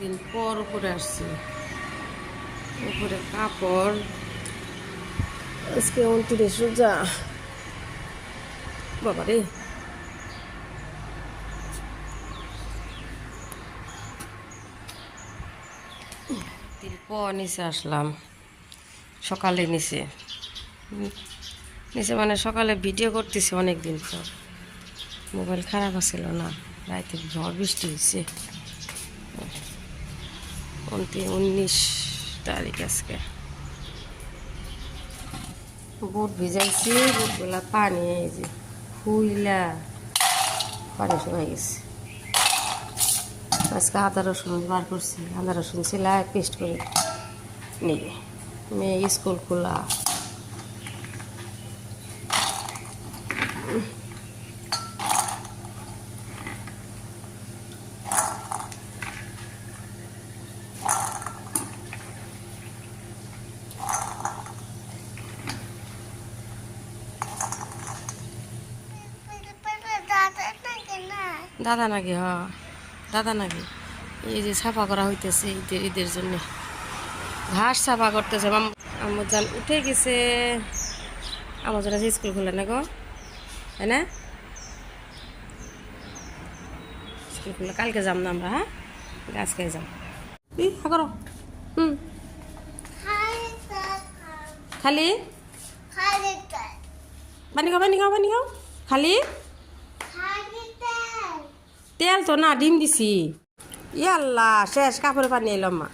অনেকদিন পর উপরে আসছি, উপরে কাপড় আজকে 29 রোজা। বাবা রে, দিন পর নিচে আসলাম, সকালে নিচে নিচে মানে সকালে ভিডিও করতেছি অনেক দিন পর। মোবাইল খারাপ আছিল না, রাতে ঝড় বৃষ্টি হয়েছে। 19 তারিখ আজকে। বুট ভিজাইছি, বুটগুলা পানি এই যে ফুইলা পানি শুকাই গেছে। আজকে আদা রসুন বার করছি, আদা রসুন ছিলাই পেস্ট করে নিই। মেয়ে স্কুল খোলা, দাদা নাকি? দাদা নাকি? এই যে সাফা করা হইতেছে ঈদের জন্য, ঘাস সাফা করতেছে। আমার জান উঠে গেছে, আমার জন্য স্কুল খুলে না গো, তাই না? স্কুল খুলে কালকে যাম না আমরা, হ্যাঁ আজকে যাম। করো খালি পানি খাও, পানি খাও, পানি খাও। খালি তেল তো না, ডিম দিছি। ইয়াল্লা শেষ, কাপড়ে পানি এলাম মা।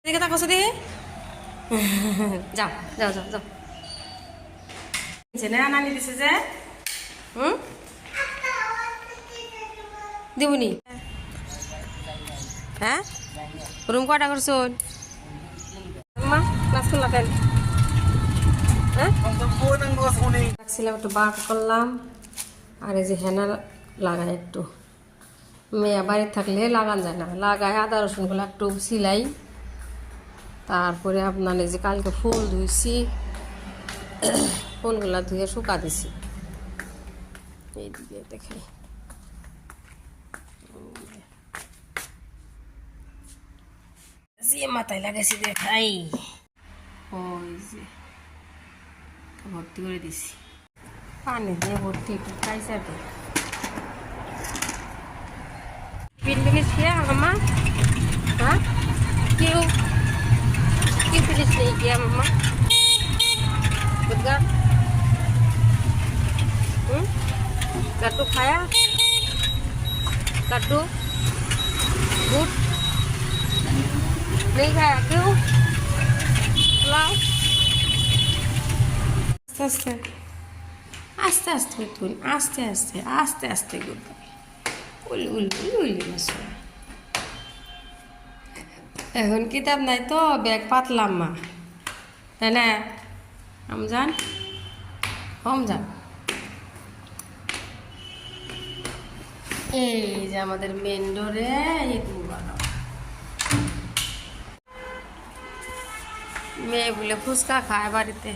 দেখে তা কষে দেখে যাও যাও যাও যাও। নানি দিছে যে দিবনি। হ্যাঁ রুম কটা করছো মা? ক্লাস করলা কেন? রাখছিলাম একটু বার করলাম। আর এই যে হেনা লাগাই একটু, মেয়ে বাড়িতে থাকলে লাগান যায় না, লাগাই আদা রসুনগুলো একটু সিলাই। তারপরে আপনার এই যে কালকে ফুল ধুইছি, ফুলগুলা ধুয়ে শুকা দিছি। এই দিকে দেখাই, যে মাথায় লাগাইছি দেখাই। ওই যে ভর্তি করে দিছি পানি দিয়ে, ভর্তি একটু খাইছে। পিন্ডিলিস খেয়ে মামা, হ্যাঁ কেউ কি পিলিস নেই গিয়া মামা বুধগার কাটু খায়া কাটু गुड नहीं खाया क्यों? लाओ आस्ते आस्ते आस्ते आस्ते तुम आस्ते आस्ते आस्ते आस्ते गुड उल उल उल उल मसो এখন কিতাব নাই তো, ব্যাগ পাতলাম মা, তাই না? আমজান আমজান এই যে আমাদের মেন ডোরে ঈদ মুবারক। মেয়ে বলে ফুচকা খায় বাড়িতে,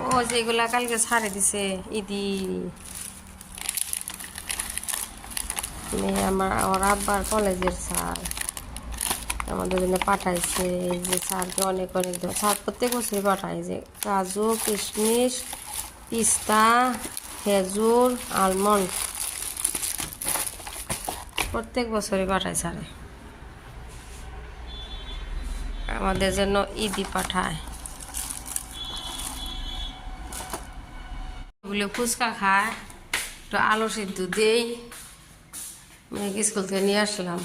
ও যেগুলা কালকে ছাড়ে দিছে ঈদি। মেয়ে আমার ওর আব্বার কলেজের স্যার আমাদের জন্য পাঠাইছে। এই যে স্যারকে অনেক অনেক স্যার প্রত্যেক বছরই পাঠায়, যে কাজু কিশমিশ পিস্তা খেজুর আলমন্ড প্রত্যেক বছরই পাঠায় স্যারে, আমাদের জন্য ঈদি পাঠায়। বলে ফুচকা খায়, একটু আলু সিদ্ধ দেই। মেয়েকে স্কুল থেকে নিয়ে আসলাম,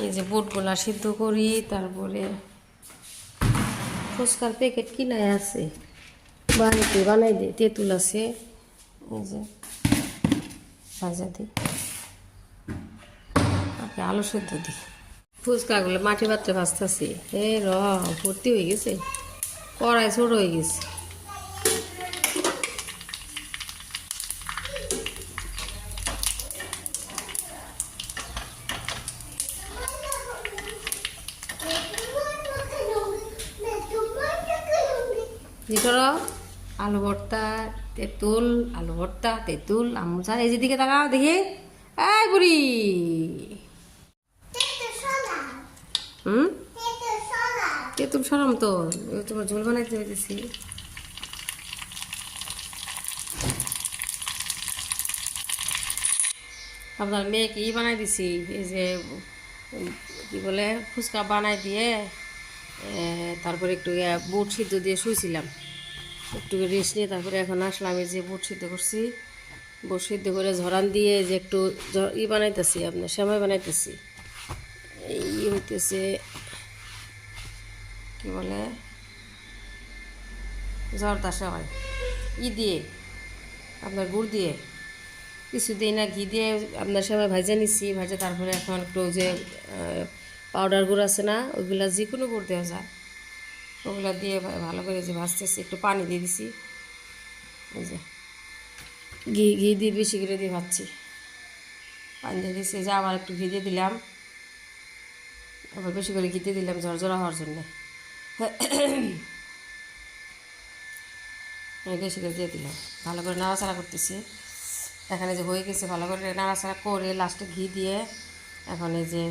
এই যে বুটগুলা সিদ্ধ করি। তারপরে ফুচকার প্যাকেট কিনাই আছে, বাড়িতে বানাই দিই, তেঁতুল আছে, এই যে ভাজা দিই, আলু সিদ্ধ দিই। ফুচকাগুলো মাটি পাত্রে ভাজতেছি, ভর্তি হয়ে গেছে, কড়াই ছোট হয়ে গেছে। যেটা আলু ভর্তা তেঁতুল, আলু ভর্তা তেঁতুল আমুচার। এই যেদিকে তাকাও দেখি, এই বুড়ি। হুম, তেঁতুল সরাম তো, তোমার ঝোল বানাইতে হইতেছি। আপনার মেয়েকে বানাই দিছি, এই যে কি বলে ফুচকা বানাই দিয়ে তারপরে একটু বুট সিদ্ধ দিয়ে শুয়েছিলাম, একটু রেস্ট নিয়ে তারপরে এখন আসলাম। এই যে বুট সিদ্ধ করছি, বুট সিদ্ধ করে ঝরান দিয়ে যে একটু বানাইতেছি, আপনার সেমাই বানাইতেছি। এই হইতেছে কি বলে জর্দা সেমাই দিয়ে আপনার গুড় দিয়ে, কিছু দিই না ঘি দিয়ে আপনার সেমাই ভাজে নিচ্ছি। ভাজে তারপরে এখন একটু যে পাউডার গুড় আছে না, ওইগুলা যে কোনো গুড় দেওয়া যায়, ওগুলা দিয়ে ভালো করে যে ভাজতেছি। একটু পানি দিয়ে দিছি, এই যে ঘি ঘি দিয়ে বেশি করে দিয়ে ভাজছি। পানি দিয়ে দিচ্ছি, যে আবার একটু ঘি দিয়ে দিলাম, আবার বেশি করে ঘি দিয়ে দিলাম ঝরঝরা হওয়ার জন্যে। বেশি করে দিয়ে দিলাম, ভালো করে নাড়াচাড়া করতেছি। এখানে যে হয়ে গেছে, ভালো করে নাড়াচাড়া করে লাস্টে ঘি দিয়ে এখন এই যে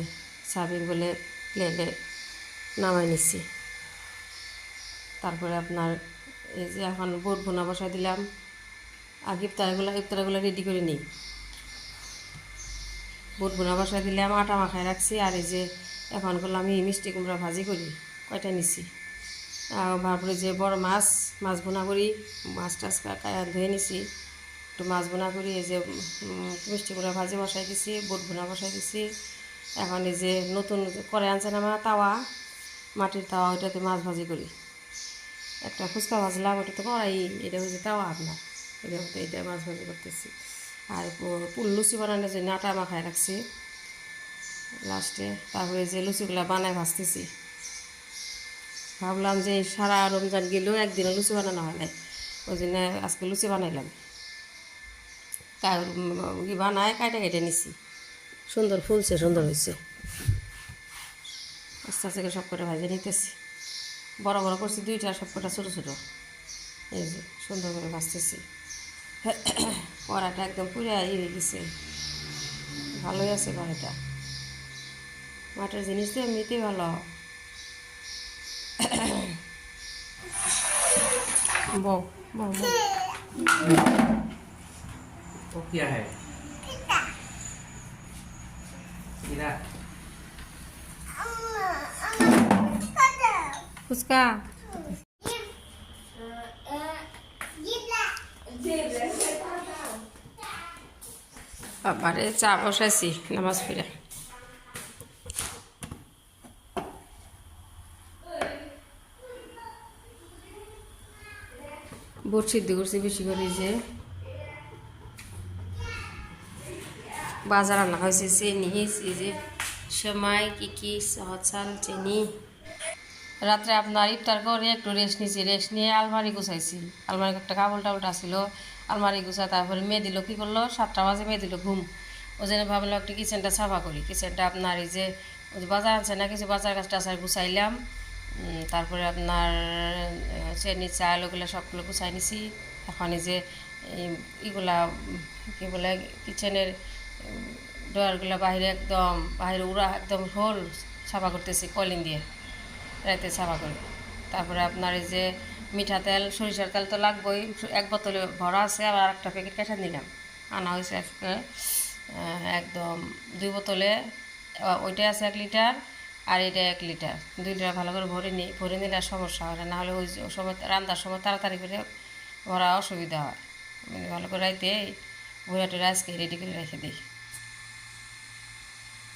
সাবির বলে প্লেটে নামাই নিচ্ছি। তারপরে আপনার এই যে এখন বুট ভুনা বসাই দিলাম। আর ইফতারগুলো রেডি করে নিই। বুট ভুনা বসাই দিলাম, আটা মাখায় রাখছি। আর এই যে এখন করলাম আমি মিষ্টি কুমড়া ভাজি করি, কয়টা নিছি। তারপরে যে বড় মাছ ভুনা করি, মাছ টাছ ধুয়ে নিছি, একটু মাছ ভুনা করি। এই যে মিষ্টি কুমড়া ভাজি বসাই দিছি, বুট ভুনা বসাই দিছি। এখন এই যে নতুন করে আনছেন আমার তাওয়া, মাটির তাওয়া, ওইটাতে মাছ ভাজি করি। একটা ফুচকা ভাজলাম, ওটা তো কড়াই, এটা হচ্ছে তাওয়া আপনার, এটা মাছ ভাজি করতেছি। আর লুচি বানানোর জন্য আটা মাখায় রাখছি লাস্টে। তারপরে যে লুচিগুলো বানায় ভাজতেছি। ভাবলাম যে সারা রমজান গেলেও একদিনও লুচি বানানো হয় নাই, ওই জন্য আজকে লুচি বানাইলাম। বানায় কাটে কেটে নিছি, সুন্দর ফুলছে, সুন্দর হয়েছে। আস্তে আস্তে করে সব করে ভাজে নিতেছি। বড় বড় করছি দুইটা, সব কটা ছোটো ছোটো। এই যে সুন্দর করে ভাজতেছি। কড়াইটা একদম পুরো হয়ে গেছে, ভালোই আছে কড়াইটা। মাটির জিনিস তো এমনিতেই ভালো। বউ বউ वो क्या है कीड़ा ফুচকা বাবারে চা বসাইছি নামাজ পড়ে। বুট সিদ্ধ করছি বেশি করে, যে বাজার আনা হয়েছে চিনি, এই যে সেমাই কি সহজ চাল চিনি। রাত্রে আপনার ইফতার করে একটু রেস্ট নিয়েছি, রেস্ট নিয়ে আলমারি গুছাইছি। আলমারি একটা কাবল টাবল ছিল, আলমারি গুছা। তারপরে মেয়ে দিল কী করলো, 7টা বাজে মেয়ে দিল ঘুম। ওই জন্য ভাবলাম একটু কিচেনটা সাফা করি। কিচেনটা আপনার এই যে বাজার আছে না, কিছু বাজার গাছ টাজার গুছাইলাম। তারপরে আপনার চেনি চাল ওগুলো সবগুলো গুছাই নিছি। এখন এই যে এগুলা কী বলে কিচেনের ডোয়ারগুলো বাহিরে উড়া একদম হোল সাফা করতেছি কলিং দিয়ে, রাইতে সাফা করি। তারপরে আপনার এই যে মিঠা তেল, সরিষার তেল তো লাগবেই, 1 বোতলে ভরা আছে। আবার আরেকটা প্যাকেট কেটে নিলাম, আনা হয়েছে আজকে একদম 2 বোতলে। ওইটাই আছে 1 লিটার, আর এটা 1 লিটার, 2 লিটার ভালো করে ভরে নিলে আর সমস্যা হয় না। নাহলে ওই সময় রান্নার সময় তাড়াতাড়ি করে ভরা অসুবিধা হয়। মানে ভালো করে রাইতে ভরে আজকে রেডি করে রেখে দিই।